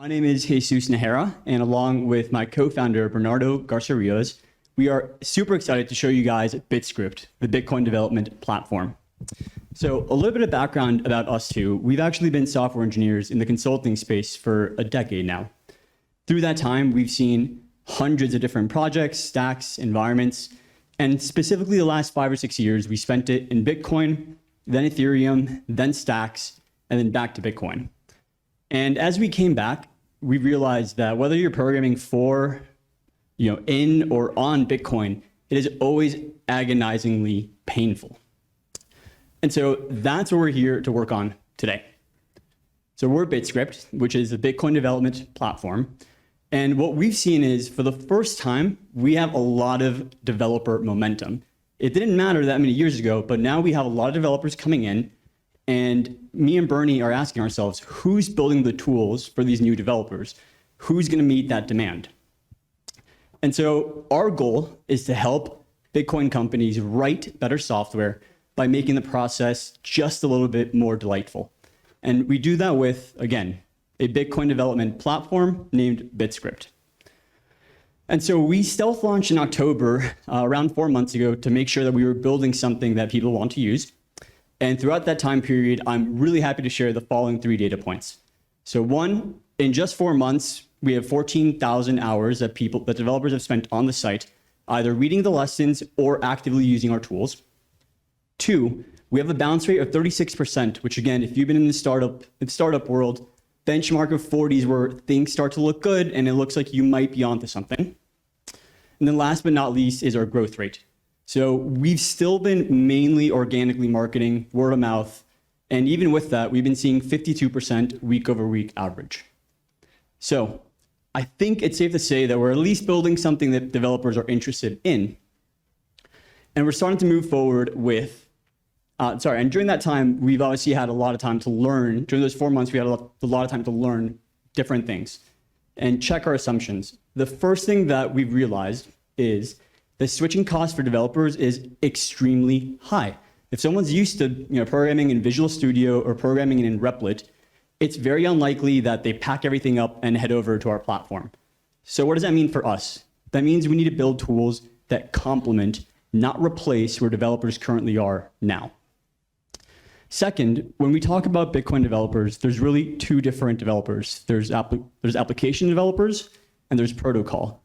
My name is Jesus Nahara, and along with my co-founder, Bernardo Garcia-Rios, we are super excited to show you guys Bitscript, the Bitcoin development platform. So a little bit of background about us two. We've actually been software engineers in the consulting space for a decade now. Through that time, we've seen hundreds of different projects, stacks, environments, and specifically the last 5 or 6 years, we spent it in Bitcoin, then Ethereum, then stacks, and then back to Bitcoin. And as we came back, we realized that whether you're programming for, in or on Bitcoin, it is always agonizingly painful. And so that's what we're here to work on today. So we're Bitscript, which is a Bitcoin development platform. And what we've seen is, for the first time, we have a lot of developer momentum. It didn't matter that many years ago, but now we have a lot of developers coming in. And me and Bernie are asking ourselves, who's building the tools for these new developers? Who's going to meet that demand? And so our goal is to help Bitcoin companies write better software by making the process just a little bit more delightful. And we do that with, again, a Bitcoin development platform named Bitscript. And so we stealth launched in October, around 4 months ago, to make sure that we were building something that people want to use. And throughout that time period, I'm really happy to share the following 3 data points. So 1, in just 4 months, we have 14,000 hours that developers have spent on the site, either reading the lessons or actively using our tools. 2, we have a bounce rate of 36%, which again, if you've been in the startup world, benchmark of 40s where things start to look good and it looks like you might be onto something. And then last but not least is our growth rate. So we've still been mainly organically marketing, word of mouth, and even with that, we've been seeing 52% week over week average. So I think it's safe to say that we're at least building something that developers are interested in. And we're starting to move forward with, and during that time, we've obviously had a lot of time to learn. During those 4 months, we had a lot of time to learn different things and check our assumptions. The first thing that we've realized is the switching cost for developers is extremely high. If someone's used to programming in Visual Studio or programming in Replit, it's very unlikely that they pack everything up and head over to our platform. So what does that mean for us? That means we need to build tools that complement, not replace, where developers currently are now. Second, when we talk about Bitcoin developers, there's really 2 different developers. There's application developers and there's protocol.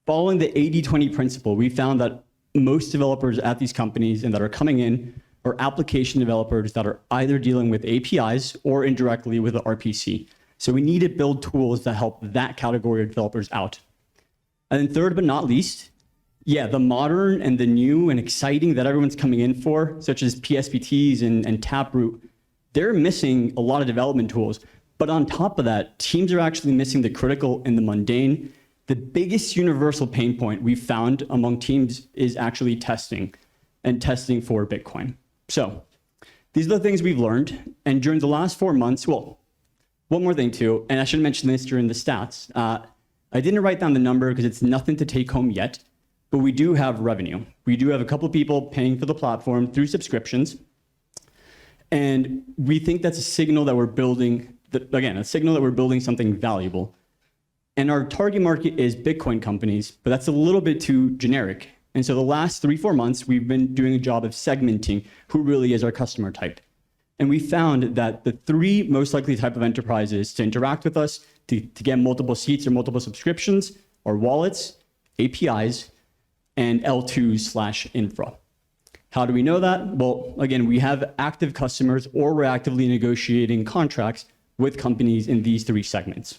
Following the 80-20 principle, we found that most developers at these companies and that are coming in are application developers that are either dealing with APIs or indirectly with the RPC. So we need to build tools that help that category of developers out. And then third but not least, the modern and the new and exciting that everyone's coming in for, such as PSPTs and Taproot, they're missing a lot of development tools. But on top of that, teams are actually missing the critical and the mundane. The biggest universal pain point we've found among teams is actually testing and testing for Bitcoin. So these are the things we've learned. And during the last 4 months, well, one more thing too, and I should mention this during the stats. I didn't write down the number because it's nothing to take home yet, but we do have revenue. We do have a couple of people paying for the platform through subscriptions. And we think that's a signal that we're building, something valuable. And our target market is Bitcoin companies, but that's a little bit too generic. And so the last 3-4 months, we've been doing a job of segmenting who really is our customer type. And we found that the 3 most likely type of enterprises to interact with us, to get multiple seats or multiple subscriptions, are wallets, APIs, and L2/infra. How do we know that? Well, again, we have active customers or we're actively negotiating contracts with companies in these 3 segments.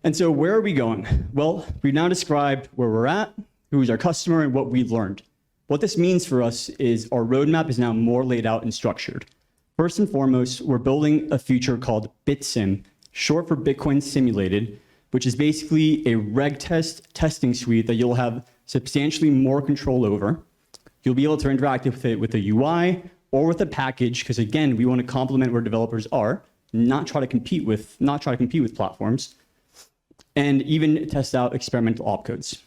And so where are we going? Well, we've now described where we're at, who's our customer, and what we've learned. What this means for us is our roadmap is now more laid out and structured. First and foremost, we're building a feature called BitSim, short for Bitcoin Simulated, which is basically a reg test testing suite that you'll have substantially more control over. You'll be able to interact with it with a UI or with a package, because again, we want to complement where developers are, not try to compete with platforms, and even test out experimental opcodes.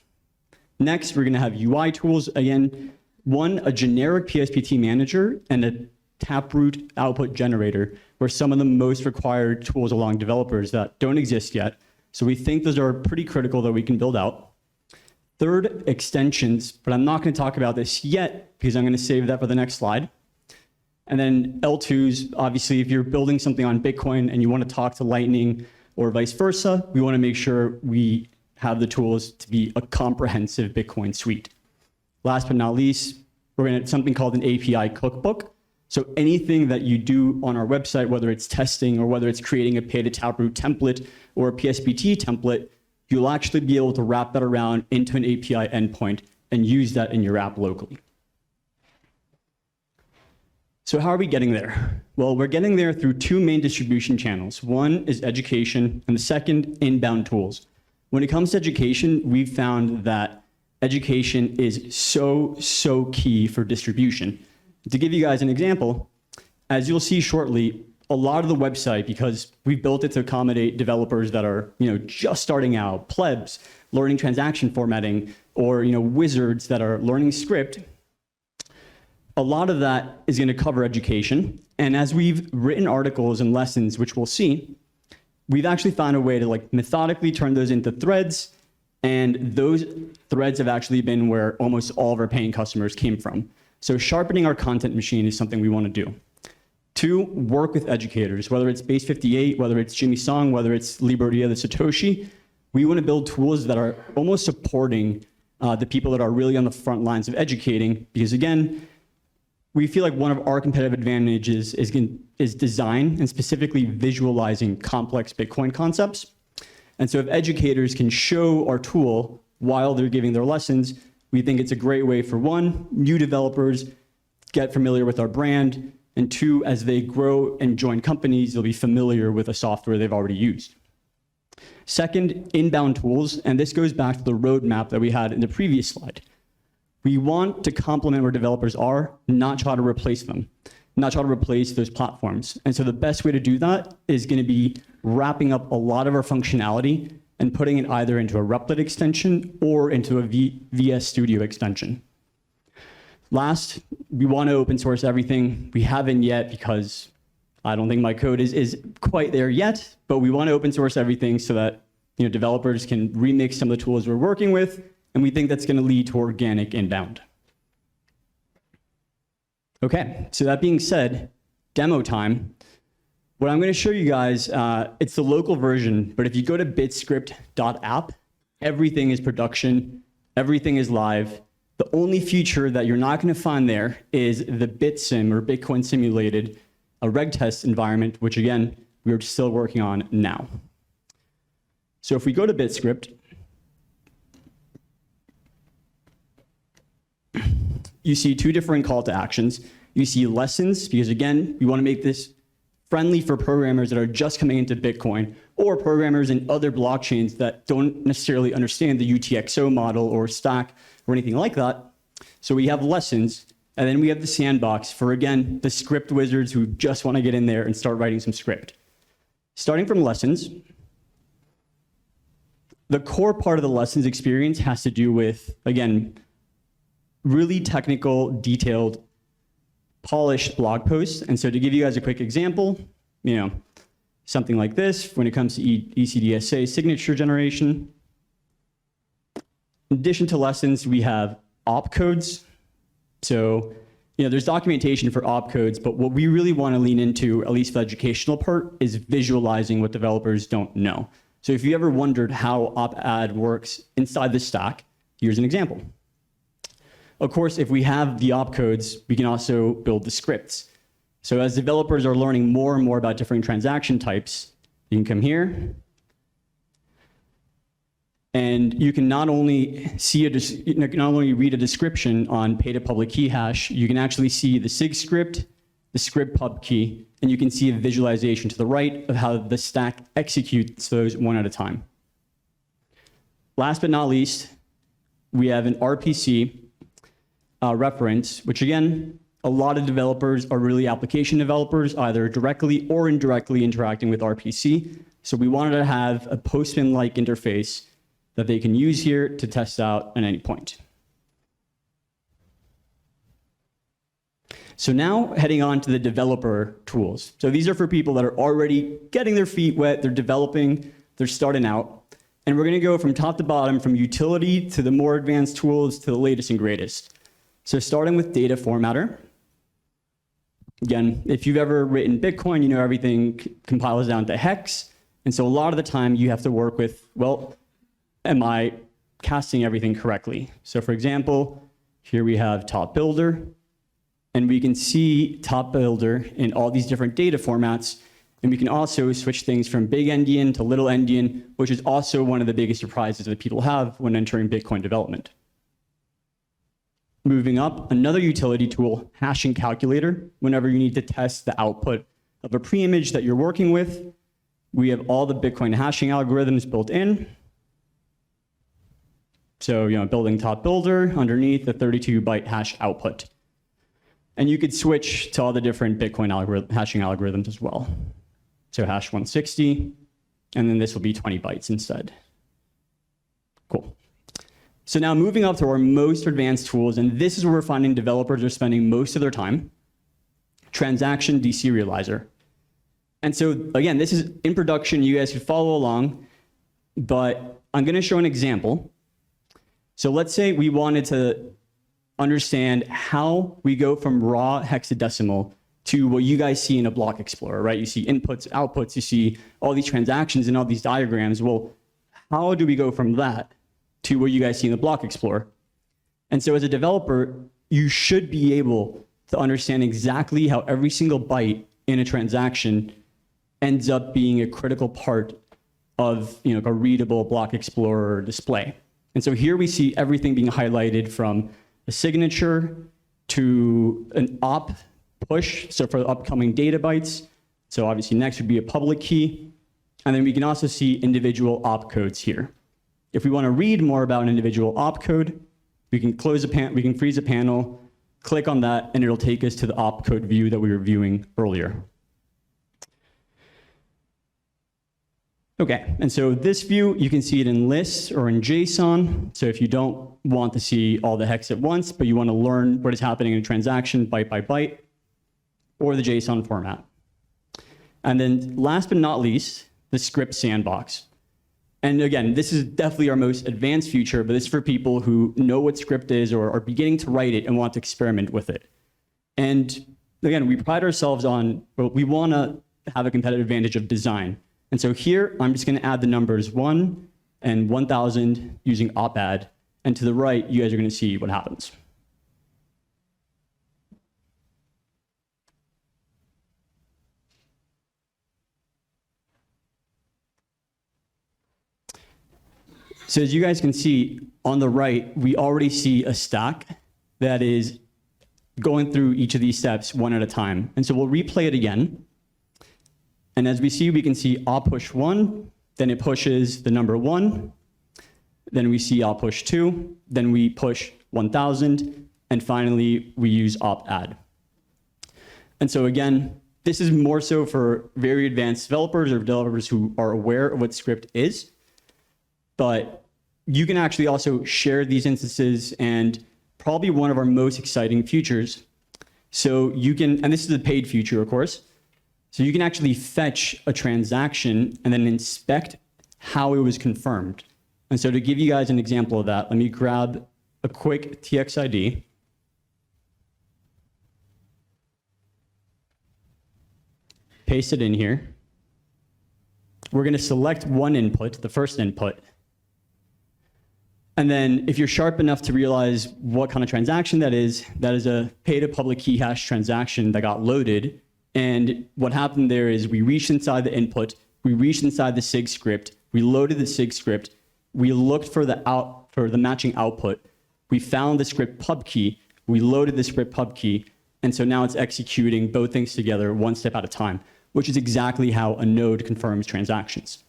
Next, we're going to have UI tools. Again, one, a generic PSPT manager and a Taproot output generator were some of the most required tools along developers that don't exist yet. So we think those are pretty critical that we can build out. Third, extensions, but I'm not going to talk about this yet because I'm going to save that for the next slide. And then L2s, obviously, if you're building something on Bitcoin and you want to talk to Lightning or vice versa, we want to make sure we have the tools to be a comprehensive Bitcoin suite. Last but not least, we're going to have something called an API cookbook. So anything that you do on our website, whether it's testing or whether it's creating a pay to Taproot template or a PSBT template, you'll actually be able to wrap that around into an API endpoint and use that in your app locally. So how are we getting there? Well, we're getting there through two main distribution channels. One is education, and the second, inbound tools. When it comes to education, we've found that education is so key for distribution. To give you guys an example, as you'll see shortly, a lot of the website, because we've built it to accommodate developers that are, just starting out, plebs, learning transaction formatting, or, wizards that are learning script, a lot of that is going to cover education. And as we've written articles and lessons, which we'll see, we've actually found a way to methodically turn those into threads. And those threads have actually been where almost all of our paying customers came from. So sharpening our content machine is something we want to do. Two, work with educators, whether it's Base 58, whether it's Jimmy Song, whether it's Libreria, the Satoshi. We want to build tools that are almost supporting the people that are really on the front lines of educating, because again, we feel like one of our competitive advantages is design and specifically visualizing complex Bitcoin concepts. And so if educators can show our tool while they're giving their lessons, we think it's a great way for one, new developers get familiar with our brand, and two, as they grow and join companies, they'll be familiar with a software they've already used. Second, inbound tools, and this goes back to the roadmap that we had in the previous slide. We want to complement where developers are, not try to replace them, not try to replace those platforms. And so the best way to do that is going to be wrapping up a lot of our functionality and putting it either into a Replit extension or into a VS Studio extension. Last, we want to open source everything. We haven't yet because I don't think my code is quite there yet, but we want to open source everything so that developers can remix some of the tools we're working with, and we think that's going to lead to organic inbound. Okay, so that being said, demo time. What I'm going to show you guys, it's the local version, but if you go to bitscript.app, everything is production, everything is live. The only feature that you're not going to find there is the BitSim or Bitcoin simulated a reg test environment, which again, we're still working on now. So if we go to Bitscript, you see two different call to actions. You see lessons, because again, we want to make this friendly for programmers that are just coming into Bitcoin or programmers in other blockchains that don't necessarily understand the UTXO model or stack or anything like that. So we have lessons, and then we have the sandbox for, again, the script wizards who just want to get in there and start writing some script. Starting from lessons, the core part of the lessons experience has to do with, again, really technical, detailed, polished blog posts. And so to give you guys a quick example, something like this, when it comes to ECDSA signature generation. In addition to lessons, we have opcodes. So, there's documentation for opcodes, but what we really want to lean into, at least for the educational part, is visualizing what developers don't know. So if you ever wondered how op-add works inside the stack, here's an example. Of course, if we have the opcodes, we can also build the scripts. So as developers are learning more and more about different transaction types, you can come here, and you can not only read a description on pay to public key hash, you can actually see the SIG script, the script pub key, and you can see a visualization to the right of how the stack executes those one at a time. Last but not least, we have an RPC reference, which again, a lot of developers are really application developers, either directly or indirectly interacting with RPC. So we wanted to have a Postman-like interface that they can use here to test out at any point. So now heading on to the developer tools. So these are for people that are already getting their feet wet, they're developing, they're starting out. And we're gonna go from top to bottom, from utility to the more advanced tools to the latest and greatest. So starting with data formatter. Again, if you've ever written Bitcoin, you know everything compiles down to hex. And so a lot of the time you have to work with, well, am I casting everything correctly? So for example, here we have top builder, and we can see top builder in all these different data formats. And we can also switch things from big endian to little endian, which is also one of the biggest surprises that people have when entering Bitcoin development. Moving up, another utility tool, hashing calculator. Whenever you need to test the output of a pre-image that you're working with, we have all the Bitcoin hashing algorithms built in. So, building top builder, underneath the 32-byte hash output. And you could switch to all the different Bitcoin hashing algorithms as well. So hash 160, and then this will be 20 bytes instead. Cool. So now moving up to our most advanced tools, and this is where we're finding developers are spending most of their time, transaction deserializer. And so again, this is in production, you guys could follow along, but I'm gonna show an example. So let's say we wanted to understand how we go from raw hexadecimal to what you guys see in a block explorer, right? You see inputs, outputs, you see all these transactions and all these diagrams. Well, how do we go from that to what you guys see in the block explorer? And so as a developer, you should be able to understand exactly how every single byte in a transaction ends up being a critical part of a readable block explorer display. And so here we see everything being highlighted from a signature to an op push, so for the upcoming data bytes. So obviously next would be a public key. And then we can also see individual opcodes here. If we want to read more about an individual opcode, we can freeze a panel, click on that, and it'll take us to the opcode view that we were viewing earlier. Okay, and so this view, you can see it in lists or in JSON. So if you don't want to see all the hex at once, but you want to learn what is happening in a transaction byte by byte, or the JSON format. And then last but not least, the script sandbox. And again, this is definitely our most advanced feature, but this is for people who know what script is or are beginning to write it and want to experiment with it. And again, we pride ourselves on, we want to have a competitive advantage of design. And so here, I'm just going to add the numbers 1 and 1000 using op-add. And to the right, you guys are going to see what happens. So as you guys can see on the right, we already see a stack that is going through each of these steps one at a time. And so we'll replay it again. And as we see, we can see op push 1, then it pushes the number 1. Then we see op push 2, then we push 1000, and finally we use op-add. And so again, this is more so for very advanced developers or developers who are aware of what script is. But you can actually also share these instances, and probably one of our most exciting features. So you can, and this is a paid feature, of course. So you can actually fetch a transaction and then inspect how it was confirmed. And so to give you guys an example of that, let me grab a quick TXID. Paste it in here. We're going to select one input, the first input. And then if you're sharp enough to realize what kind of transaction that is a pay to public key hash transaction that got loaded. And what happened there is we reached inside the input, we reached inside the SIG script, we loaded the SIG script, we looked for the matching output, we found the script pub key, we loaded the script pub key, and so now it's executing both things together one step at a time, which is exactly how a node confirms transactions.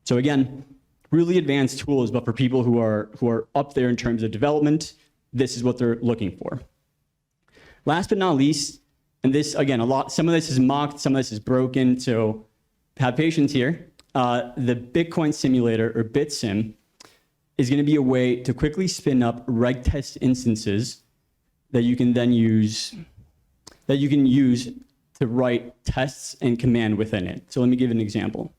So again, really advanced tools, but for people who are up there in terms of development, this is what they're looking for. Last but not least, and this, again, some of this is mocked, some of this is broken, so have patience here. The Bitcoin simulator, or BitSim, is going to be a way to quickly spin up reg test instances that you can then use that you can use to write tests and command within it. So let me give an example.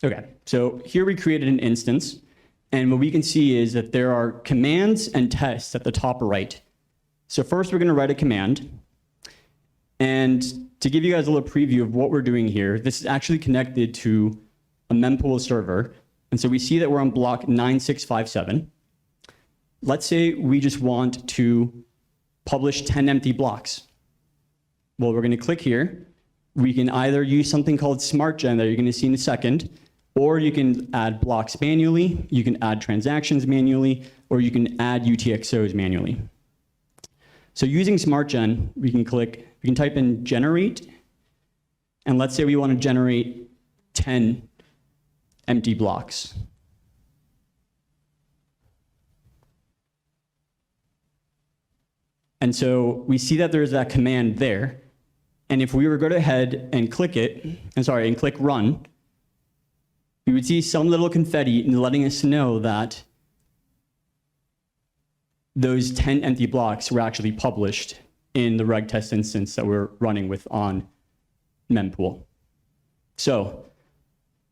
Okay, so here we created an instance, and what we can see is that there are commands and tests at the top right. So first we're going to write a command. And to give you guys a little preview of what we're doing here, this is actually connected to a mempool server. And so we see that we're on block 9657. Let's say we just want to publish 10 empty blocks. Well, we're going to click here. We can either use something called SmartGen that you're going to see in a second, or you can add blocks manually, you can add transactions manually, or you can add UTXOs manually. So using SmartGen, we can type in generate, and let's say we want to generate 10 empty blocks. And so we see that there's that command there. And if we were to go ahead and click it, and click run, we would see some little confetti letting us know that those 10 empty blocks were actually published in the reg test instance that we're running with on mempool. So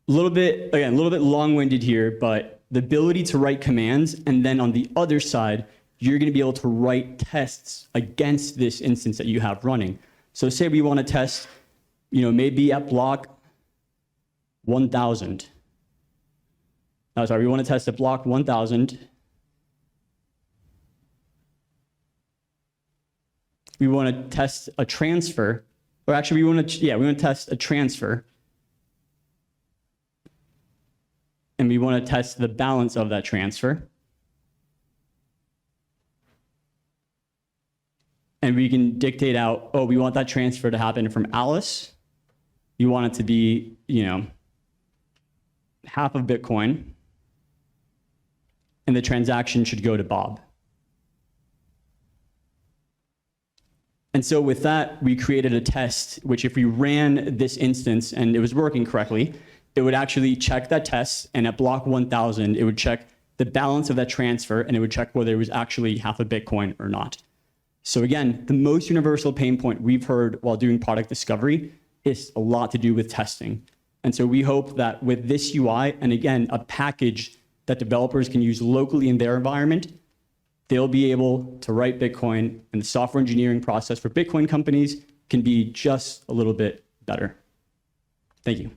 a little bit long-winded here, but the ability to write commands, and then on the other side, you're going to be able to write tests against this instance that you have running. So say we want to test, maybe at block 1,000. We want to test at block 1,000. We want to test a transfer, or actually we want to test a transfer. And we want to test the balance of that transfer. And we can dictate out, we want that transfer to happen from Alice. You want it to be, half of Bitcoin. And the transaction should go to Bob. And so with that, we created a test, which if we ran this instance and it was working correctly, it would actually check that test, and at block 1,000, it would check the balance of that transfer, and it would check whether it was actually half a Bitcoin or not. So again, the most universal pain point we've heard while doing product discovery is a lot to do with testing. And so we hope that with this UI, and again, a package that developers can use locally in their environment, they'll be able to write Bitcoin, and the software engineering process for Bitcoin companies can be just a little bit better. Thank you.